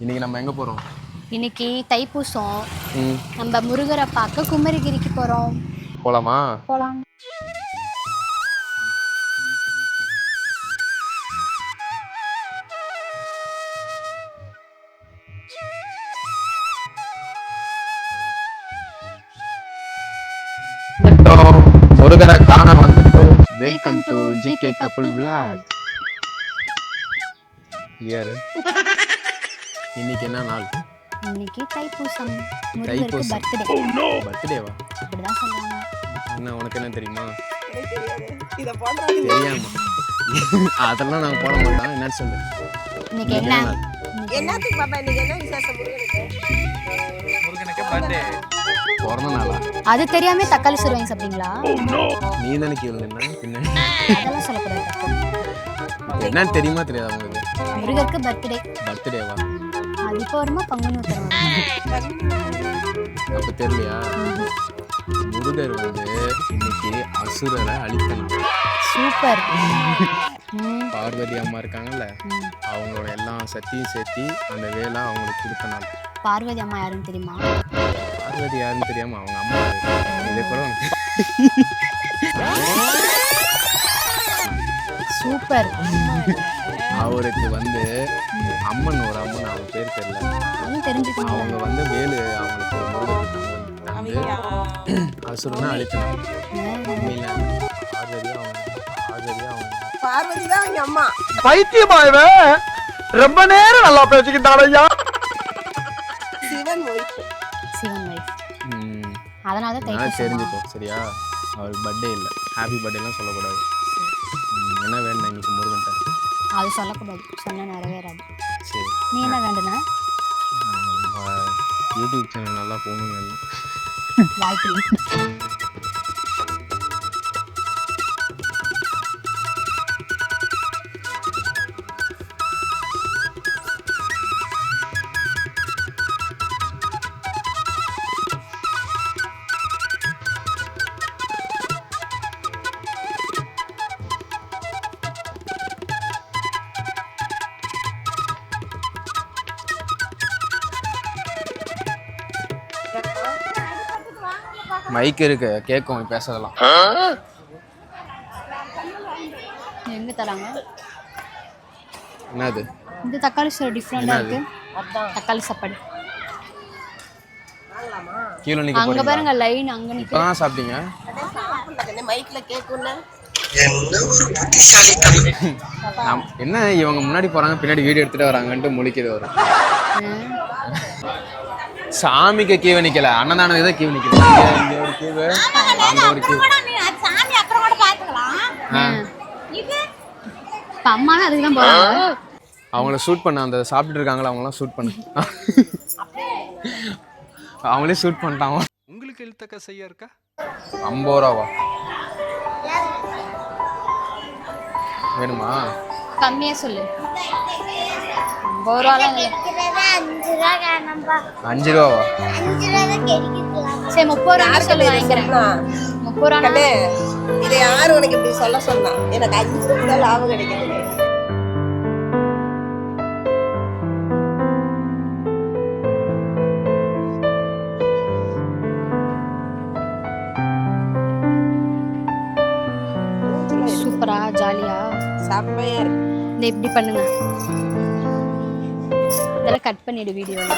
இன்னைக்கு நம்ம எங்க போறோம்? இன்னைக்கு தைப்பூசம். நம்ம முருகரை பார்க்க குமரிகிரிக்கு போறோம். போலாமா? போலாம். முருகனை காண வந்துட்டோம். Welcome to GK couple vlog. யாரு? இன்னைக்கு என்ன நாள்? இன்னைக்கு தைப்பூசம். முருகருக்கு பர்த்டே. பர்த்டேவா? அப்படிதான் சொல்றாங்க. என்ன உனக்கு என்ன தெரியுமா? இத போடுறாங்க தெரியாமா? அதெல்லாம் நான் போட மாட்டேன். என்ன சொல்லு? இன்னைக்கு என்ன? என்னத்துக்கு பாப்பா இன்னைக்கு என்ன விசேஷம் முருகனுக்கு பர்த்டே பிறந்த நாளா? அது தெரியாம தக்காளி சோறு வாங்கி சாப்பிட்டீங்களா? நீ தானே கேள்வி என்ன பின்னாடி அதெல்லாம் சொல்லக்கூடாது. என்னன்னு தெரியுமா தெரியாதா உங்களுக்கு? முருகருக்கு பர்த்டே. பர்த்டேவா? அது இப்போ வருமா பங்குனி உத்திரம்? அப்ப தெரியலையா? முருகர் இன்னைக்கு அசுரரை அழிக்கணும். சூப்பர். பார்வதி அம்மா இருக்காங்கல்ல, அவங்களோட எல்லா சக்தியும் சேர்த்தி அந்த வேலை அவங்களுக்கு கொடுத்த நாள். பார்வதி அம்மா யாருன்னு தெரியுமா? பார்வதி யாருன்னு தெரியாம அவங்க அம்மா இதை கூட சூப்பர். அவருக்கு அம்மன் ஒரு அம்மன், அவங்க பேர் தெரியல. தெரிஞ்சுக்கணும். அவங்க வேலு அவங்களுக்கு முருகருக்கு அசுரனை அழிக்கணும். உண்மையில பார்வதி தான் எங்க அம்மா. பைத்தியமாயவே ரொம்ப நேரம் நல்லா பேசிக்கிட்டான் ஐயா. சிவன் வைஃப். அதனால தான் தைப்பூசம். தெரிஞ்சுக்கோ சரியா? அவருக்கு பர்த்டே இல்லை, ஹாப்பி பர்த்டேலாம் சொல்லக்கூடாது. என்ன வேணும் இன்னைக்கு முருகன்ட்ட? அது சொல்லக்கூடாது, சொன்னால் நிறைவேறாது. சரி, நீ என்ன வேண்டுன? யூடியூப் சேனல் நல்லா போகணுங்க. வாழ்க்கை மைக் இருக்கு, கேட்கும் பேசலாம். எங்க தராங்க? என்னது? இந்த தக்காளி சோறு டிஃப்ரெண்டா இருக்கு. தக்காளி சாப்பாடு கீழே நிக்க அங்க போறீங்க. பாருங்க லைன் அங்க நிக்க. இப்பதான் சாப்பிட்டீங்க? மைக்ல கேக்கும்ல. என்ன இவங்க முன்னாடி போறாங்க பின்னாடி வீடியோ எடுத்துட்டு வராங்கன்ட்டு முழிக்கிறது வரும். சாமிக்கு கீழே நிக்கல, அன்னதானத்துக்கு தான் கீழே நிக்கல. இங்க ஒரு கீழே, அங்க ஒரு கீழே. சாமி அப்புறம் கூட பாத்துக்கலாம். இது அம்மாவே அதுக்கு தான் போறாங்க. அவங்கள ஷூட் பண்ண, அந்த சாப்பிட்டு இருக்காங்களா அவங்களாம் ஷூட் பண்ண. அவங்களே ஷூட் பண்ணிட்டாங்க. உங்களுக்கு எழுத்தக்க செய்ய இருக்கா? 50 ரூபாவா வேணுமா? கம்மியா சொல்லு. 50 ரூபாலாம் இல்ல. 5 ரூபாவா? சரி 30 ரூபா சொல்லு, வாங்கிக்கிறேன். 30 ரூபா. கண்ணே, இதை யாரு உனக்கு இப்படி சொல்ல சொன்னா? எனக்கு 5 ரூபாய் லாபம் கிடைக்குது. சூப்பரா ஜாலியா செம்மையா இருக்கு. இந்த இப்படி பண்ணுங்க. இதெல்லாம் கட் பண்ணிடு வீடியோல.